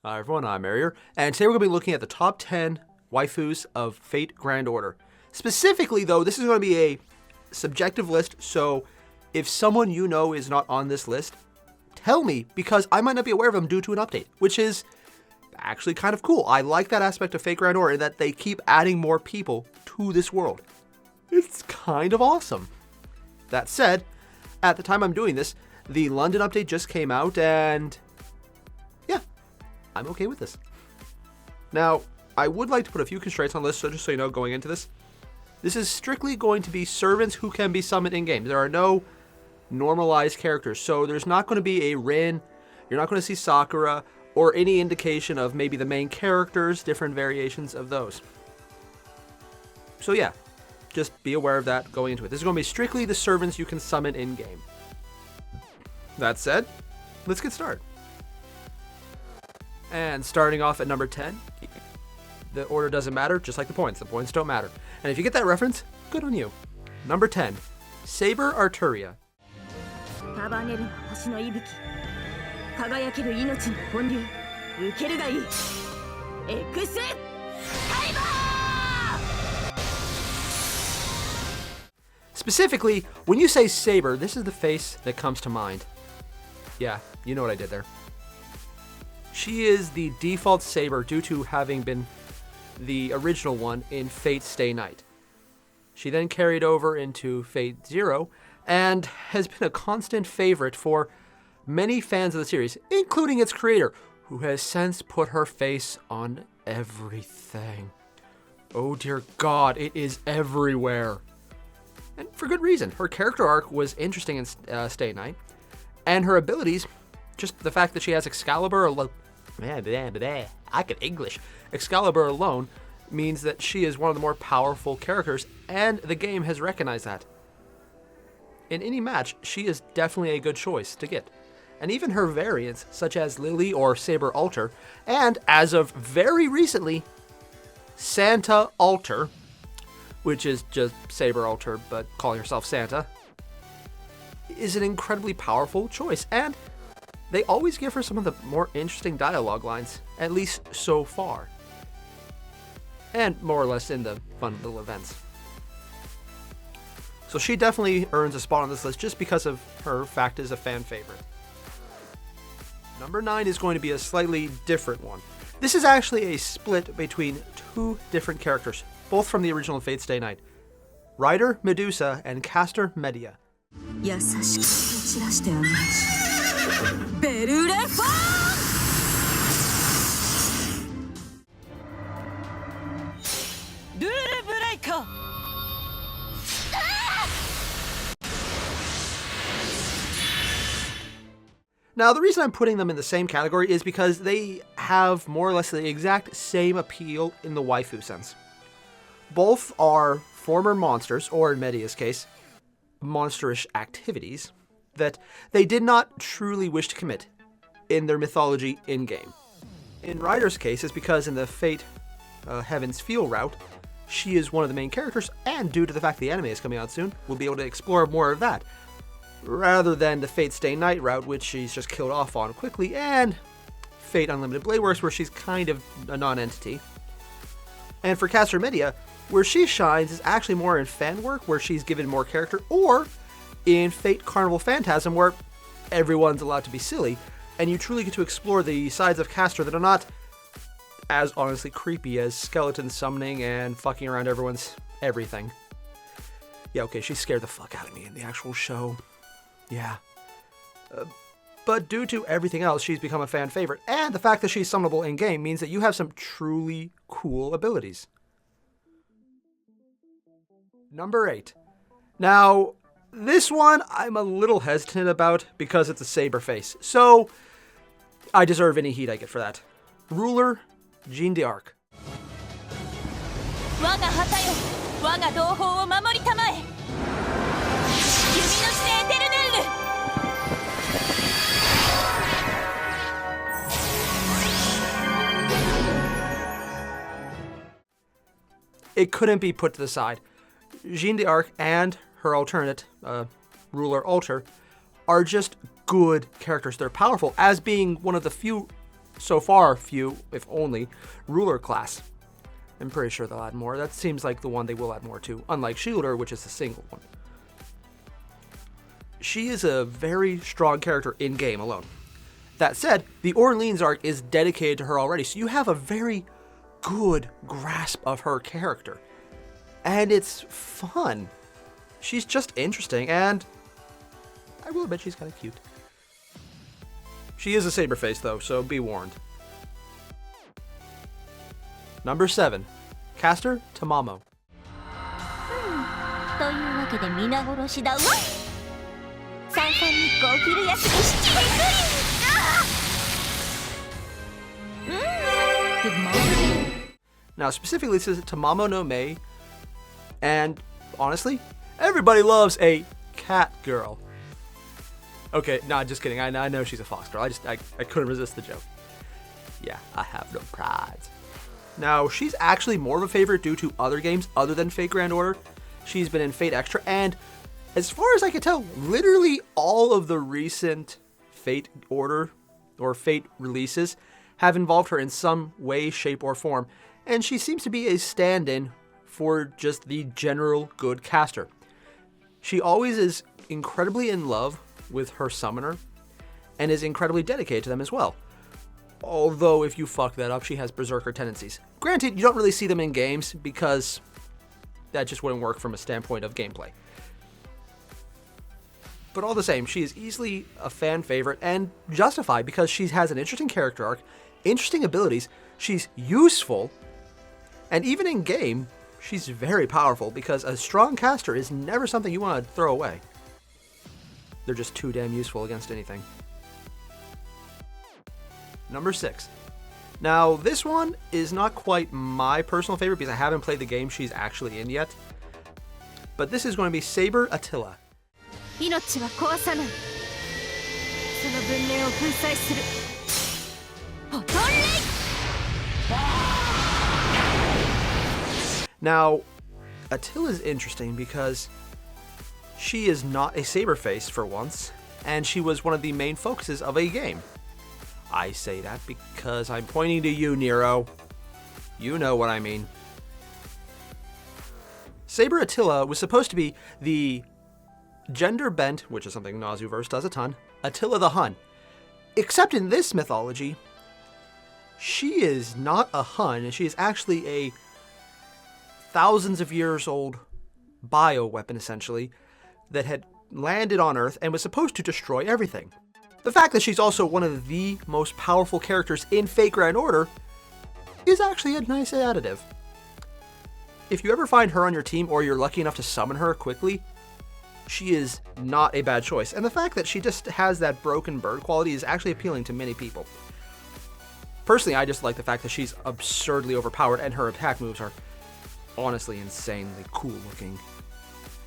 Hi everyone, I'm Marier, and today we're going to be looking at the top 10 waifus of Fate Grand Order. Specifically though, this is going to be a subjective list, so if someone you know is not on this list, tell me, because I might not be aware of them due to an update, which is actually kind of cool. I like that aspect of Fate Grand Order, that they keep adding more people to this world. It's kind of awesome. That said, at the time I'm doing this, the London update just came out, and yeah, I'm okay with this. Now, I would like to put a few constraints on this, so just so you know, going into this is strictly going to be servants who can be summoned in-game. There are no normalized characters, so there's not going to be a Rin, you're not going to see Sakura, or any indication of maybe the main characters, different variations of those. So yeah, just be aware of that going into it. This is going to be strictly the servants you can summon in-game. That said, let's get started. And starting off at number 10, the order doesn't matter, just like the points. The points don't matter. And if you get that reference, good on you. Number 10, Sabre Arturia. Specifically, when you say Sabre, this is the face that comes to mind. Yeah, you know what I did there. She is the default Sabre due to having been the original one in Fate Stay Night. She then carried over into Fate Zero and has been a constant favorite for many fans of the series, including its creator, who has since put her face on everything. Oh dear God, it is everywhere. And for good reason. Her character arc was interesting in Stay Night, and her abilities, just the fact that she has Excalibur alone, I can English. Excalibur alone means that she is one of the more powerful characters, and the game has recognized that. In any match, she is definitely a good choice to get. And even her variants, such as Lily or Sabre Alter, and as of very recently, Santa Alter, which is just Sabre Alter but calling herself Santa, is an incredibly powerful choice. And they always give her some of the more interesting dialogue lines, at least so far. And more or less in the fun little events. So she definitely earns a spot on this list just because of her fact as a fan favorite. Number 9 is going to be a slightly different one. This is actually a split between two different characters, both from the original Fate Stay Night. Rider Medusa and Caster Medea. Now, the reason I'm putting them in the same category is because they have more or less the exact same appeal in the waifu sense. Both are former monsters, or in Medea's case, monsterish activities, that they did not truly wish to commit in their mythology in-game. In Rider's case, it's because in the Fate Heaven's Feel route, she is one of the main characters, and due to the fact the anime is coming out soon, we'll be able to explore more of that, rather than the Fate Stay Night route, which she's just killed off on quickly, and Fate Unlimited Blade Works, where she's kind of a non-entity. And for Caster Medea, where she shines is actually more in fan work, where she's given more character, or in Fate Carnival Phantasm, where everyone's allowed to be silly, and you truly get to explore the sides of Caster that are not as honestly creepy as skeleton summoning and fucking around everyone's everything. Yeah, okay, she scared the fuck out of me in the actual show. Yeah. But due to everything else, she's become a fan favorite, and the fact that she's summonable in-game means that you have some truly cool abilities. Number 8. Now, this one I'm a little hesitant about because it's a Sabre face, so I deserve any heat I get for that. Ruler Jeanne d'Arc. It couldn't be put to the side. Jeanne d'Arc and her alternate, Ruler Alter, are just good characters. They're powerful, as being one of the few so far few, if only, ruler class. I'm pretty sure they'll add more. That seems like the one they will add more to, unlike Shielder, which is a single one. She is a very strong character in-game alone. That said, the Orleans arc is dedicated to her already, so you have a very good grasp of her character. And it's fun. She's just interesting, and I will admit she's kind of cute. She is a saber face, though, so be warned. Number 7, Caster Tamamo. というわけで皆殺しだわ。三々日光昼休み七時Good morning. Now, specifically, it says Tamamo no Mei, and honestly, everybody loves a cat girl. Okay, nah, just kidding. I know she's a fox girl. I couldn't resist the joke. Yeah, I have no pride. Now, she's actually more of a favorite due to other games other than Fate Grand Order. She's been in Fate Extra, and as far as I can tell, literally all of the recent Fate Order or Fate releases have involved her in some way, shape, or form, and she seems to be a stand-in for just the general good caster. She always is incredibly in love with her summoner, and is incredibly dedicated to them as well. Although, if you fuck that up, she has berserker tendencies. Granted, you don't really see them in games because that just wouldn't work from a standpoint of gameplay. But all the same, she is easily a fan favorite and justified because she has an interesting character arc, interesting abilities, she's useful, and even in game, she's very powerful because a strong caster is never something you want to throw away. They're just too damn useful against anything. Number 6. Now, this one is not quite my personal favorite because I haven't played the game she's actually in yet. But this is going to be Sabre Arturia. Now, Attila is interesting because she is not a saber face for once, and she was one of the main focuses of a game. I say that because I'm pointing to you, Nero. You know what I mean. Sabre Arturia was supposed to be the gender bent, which is something Nazuverse does a ton, Attila the Hun. Except in this mythology, she is not a Hun, and she is actually a thousands of years old bioweapon, essentially, that had landed on Earth and was supposed to destroy everything. The fact that she's also one of the most powerful characters in Fate Grand Order is actually a nice additive. If you ever find her on your team or you're lucky enough to summon her quickly, she is not a bad choice. And the fact that she just has that broken bird quality is actually appealing to many people. Personally, I just like the fact that she's absurdly overpowered and her attack moves are honestly insanely cool looking.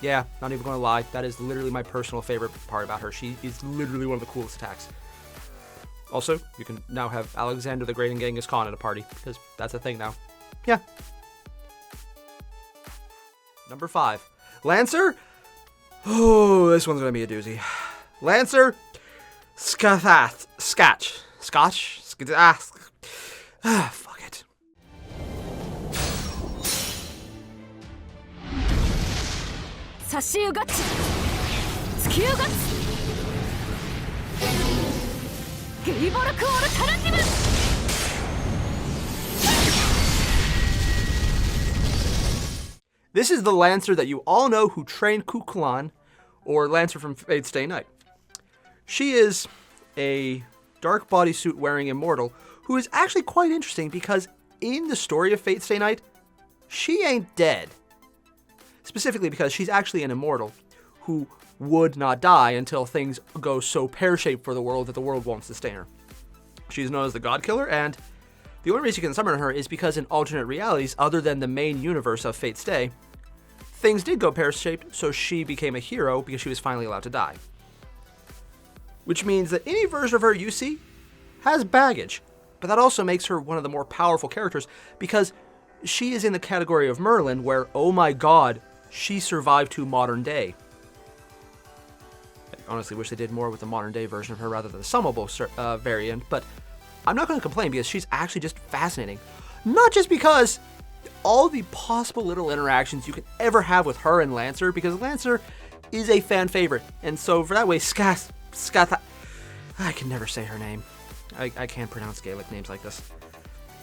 Yeah, not even going to lie, that is literally my personal favorite part about her. She is literally one of the coolest attacks. Also, you can now have Alexander the Great and Genghis Khan at a party, because that's a thing now. Yeah. Number 5. Lancer? Oh, this one's going to be a doozy. Lancer Scotch. Fuck it. This is the Lancer that you all know who trained Kukulkan, or Lancer from Fate's Stay Night. She is a dark bodysuit wearing immortal who is actually quite interesting because in the story of Fate's Stay Night, she ain't dead. Specifically because she's actually an immortal who would not die until things go so pear-shaped for the world that the world won't sustain her. She's known as the God Killer, and the only reason you can summon her is because in alternate realities other than the main universe of Fate's Stay, things did go pear-shaped, so she became a hero because she was finally allowed to die. Which means that any version of her you see has baggage, but that also makes her one of the more powerful characters because she is in the category of Merlin where, oh my god, she survived to modern day. I honestly wish they did more with the modern day version of her rather than the summable variant, but I'm not going to complain because she's actually just fascinating. Not just because all the possible little interactions you could ever have with her and Lancer, because Lancer is a fan favorite. And so for that way, Skatha, I can never say her name. I can't pronounce Gaelic names like this.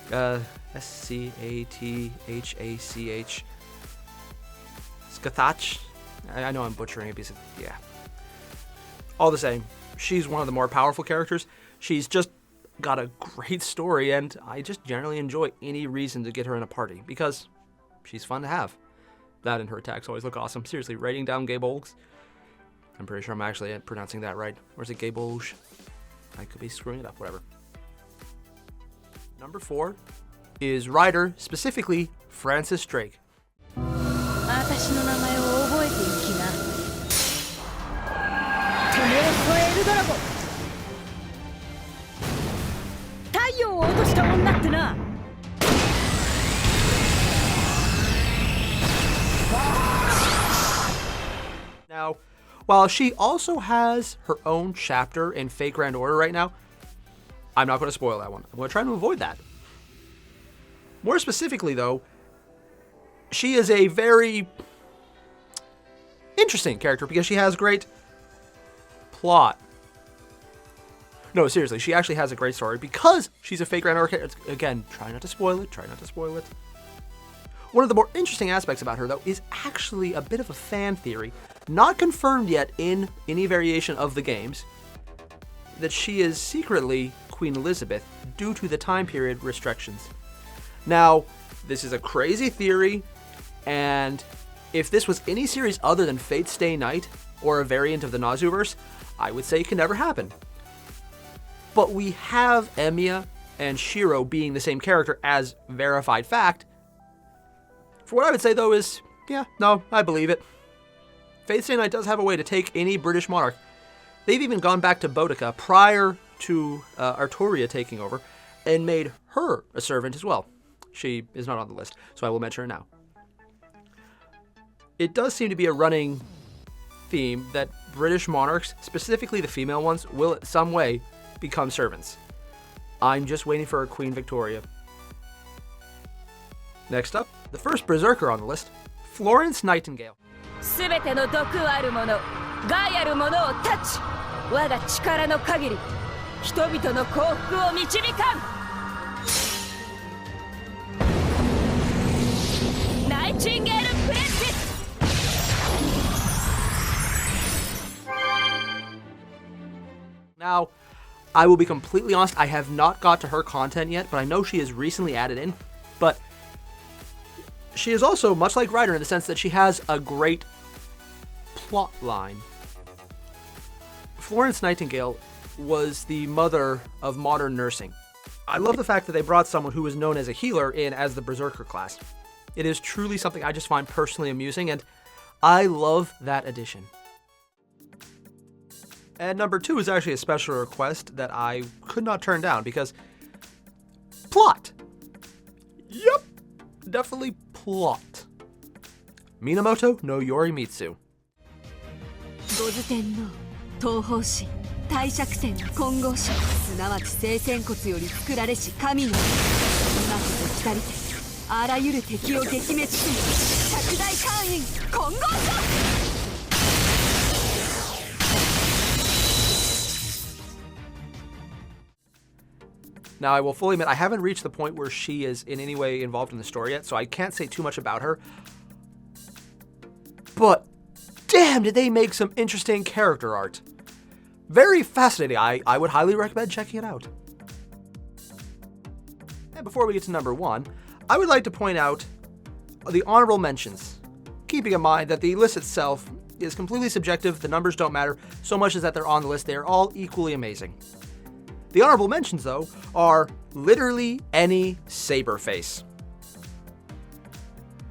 Skathach. Skathach. I know I'm butchering it because, yeah. All the same, she's one of the more powerful characters. She's just got a great story, and I just generally enjoy any reason to get her in a party because she's fun to have. That and her attacks always look awesome. Seriously, writing down Gabolgs. I'm pretty sure I'm actually pronouncing that right. Or is it Gabolge? I could be screwing it up, whatever. Number 4 is Ryder, specifically Francis Drake. Now, while she also has her own chapter in Fate Grand Order right now, I'm not going to spoil that one. I'm going to try to avoid that. More specifically, though, she is a very interesting character because she has great plot. No, seriously, she actually has a great story because she's a Fate Grand Order character. Again, try not to spoil it. One of the more interesting aspects about her, though, is actually a bit of a fan theory, not confirmed yet in any variation of the games, that she is secretly Queen Elizabeth due to the time period restrictions. Now, this is a crazy theory, and if this was any series other than Fate Stay Night or a variant of the Nazuverse, I would say it can never happen. But we have Emiya and Shiro being the same character as verified fact. For what I would say, though, is, yeah, no, I believe it. Fate Stay Night does have a way to take any British monarch. They've even gone back to Boudica prior to Arturia taking over and made her a servant as well. She is not on the list, so I will mention her now. It does seem to be a running theme that British monarchs, specifically the female ones, will in some way become servants. I'm just waiting for Queen Victoria. Next up, the first berserker on the list, Florence Nightingale. Now, I will be completely honest, I have not got to her content yet, but I know she is recently added in. But she is also much like Ryder in the sense that she has a great plot line. Florence Nightingale was the mother of modern nursing. I love the fact that they brought someone who was known as a healer in as the berserker class. It is truly something I just find personally amusing, and I love that addition. And number 2 is actually a special request that I could not turn down because plot. Yep, definitely plot. Minamoto no Yorimitsu. 五頭天皇東方神帝釈天金剛神すなわち聖仙骨より作られし神の今こそ来たりてあらゆる敵を撃滅し釈大官員金剛書 Now, I will fully admit, I haven't reached the point where she is in any way involved in the story yet, so I can't say too much about her. But, damn, did they make some interesting character art. Very fascinating. I would highly recommend checking it out. And before we get to number 1, I would like to point out the honorable mentions, keeping in mind that the list itself is completely subjective, the numbers don't matter, so much as that they're on the list, they are all equally amazing. The honorable mentions, though, are literally any Sabre face.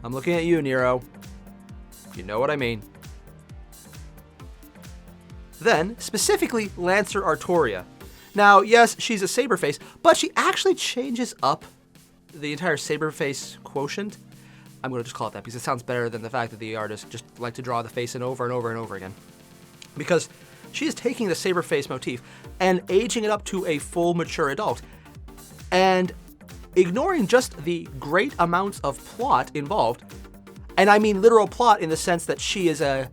I'm looking at you, Nero. You know what I mean. Then, specifically, Lancer Arturia. Now, yes, she's a Sabre face, but she actually changes up the entire Sabre face quotient. I'm going to just call it that because it sounds better than the fact that the artists just like to draw the face in over and over and over again. Because she is taking the Sabre face motif and aging it up to a full mature adult. And ignoring just the great amounts of plot involved, and I mean literal plot in the sense that she is a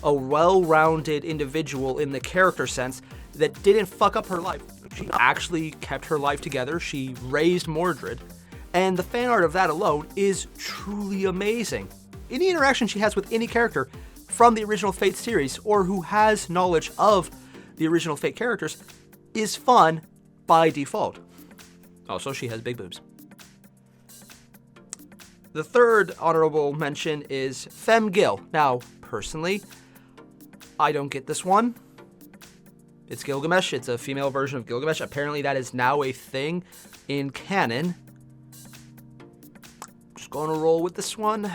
well-rounded individual in the character sense that didn't fuck up her life. She actually kept her life together. She raised Mordred. And the fan art of that alone is truly amazing. Any interaction she has with any character from the original Fate series or who has knowledge of the original Fate characters is fun by default. Also, she has big boobs. The third honorable mention is Femme Gil. Now, personally, I don't get this one. It's Gilgamesh. It's a female version of Gilgamesh. Apparently, that is now a thing in canon. Just going to roll with this one.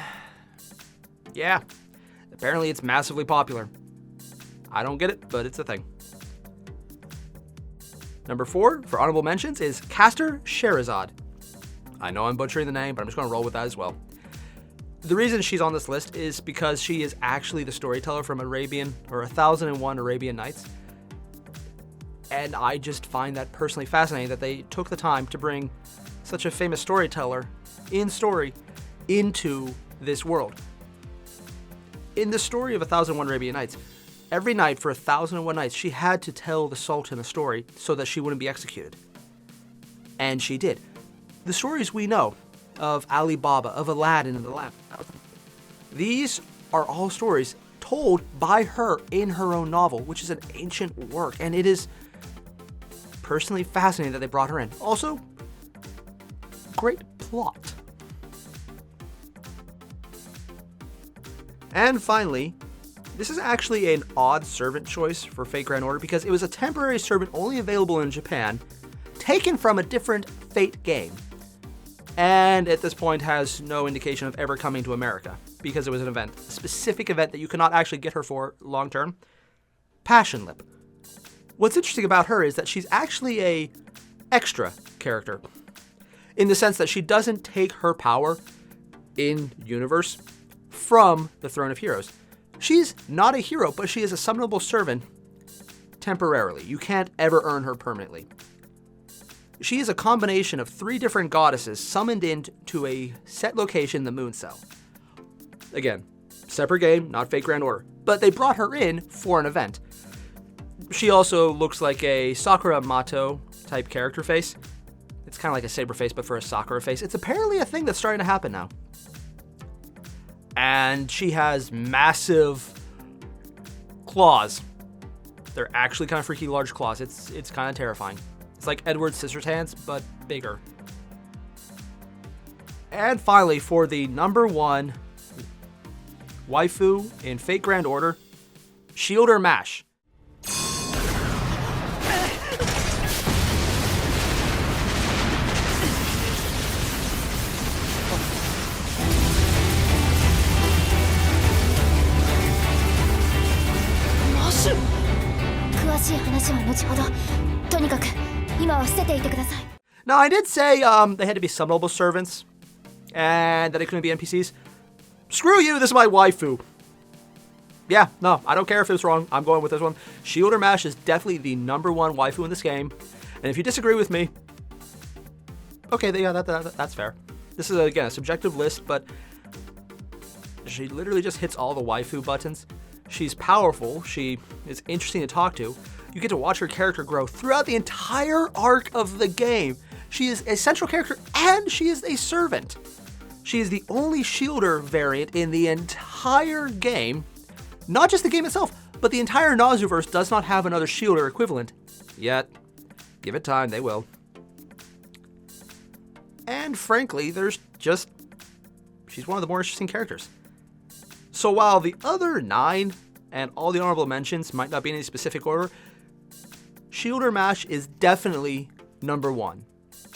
Yeah. Apparently, it's massively popular. I don't get it, but it's a thing. Number 4 for honorable mentions is Caster Sherazade. I know I'm butchering the name, but I'm just going to roll with that as well. The reason she's on this list is because she is actually the storyteller from 1001 Arabian Nights. And I just find that personally fascinating that they took the time to bring such a famous storyteller in story into this world. In the story of 1001 Arabian Nights, every night for 1001 nights, she had to tell the Sultan a story so that she wouldn't be executed. And she did. The stories we know of Ali Baba, of Aladdin and the Lamp, these are all stories told by her in her own novel, which is an ancient work, and it is personally fascinating that they brought her in. Also, great plot. And finally, this is actually an odd servant choice for Fate Grand Order because it was a temporary servant only available in Japan, taken from a different Fate game, and at this point has no indication of ever coming to America because it was an event, a specific event that you cannot actually get her for long term. Passion Lip. What's interesting about her is that she's actually a extra character in the sense that she doesn't take her power in universe from the Throne of Heroes. She's not a hero, but she is a summonable servant temporarily. You can't ever earn her permanently. She is a combination of 3 different goddesses summoned into a set location, the Moon Cell. Again, separate game, not Fate Grand Order, but they brought her in for an event. She also looks like a Sakura Mato type character face. It's kind of like a Sabre face, but for a Sakura face. It's apparently a thing that's starting to happen now. And she has massive claws. They're actually kind of freaky large claws. It's kind of terrifying. It's like Edward Scissorhands, but bigger. And finally, for the number 1 waifu in Fate Grand Order, Shielder Mash. Now, I did say they had to be summonable servants and that they couldn't be NPCs. Screw you, this is my waifu. Yeah, no, I don't care if it was wrong. I'm going with this one. Shielder Mash is definitely the number 1 waifu in this game. And if you disagree with me, okay, yeah, that's fair. This is, again, a subjective list, but she literally just hits all the waifu buttons. She's powerful. She is interesting to talk to. You get to watch her character grow throughout the entire arc of the game. She is a central character and she is a servant. She is the only Shielder variant in the entire game. Not just the game itself, but the entire Nazuverse does not have another Shielder equivalent yet. Give it time, they will. And frankly, she's one of the more interesting characters. So while the other 9 and all the honorable mentions might not be in any specific order, Shielder Mash is definitely number 1.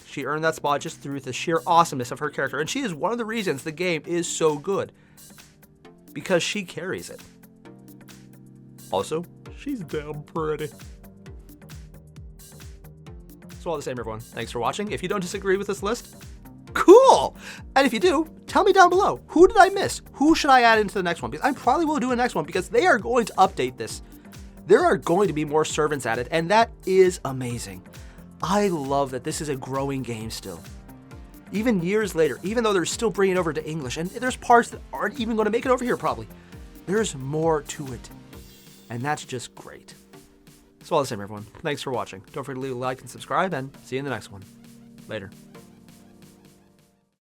She earned that spot just through the sheer awesomeness of her character, and she is one of the reasons the game is so good, because she carries it. Also, she's damn pretty. So all the same, everyone, thanks for watching. If you don't disagree with this list, cool! And if you do, tell me down below, who did I miss? Who should I add into the next one? Because I probably will do a next one because they are going to update this. There are going to be more servants added, and that is amazing. I love that this is a growing game still. Even years later, even though they're still bringing it over to English, and there's parts that aren't even going to make it over here probably, there's more to it. And that's just great. So all the same, everyone, thanks for watching. Don't forget to leave a like and subscribe, and see you in the next one. Later.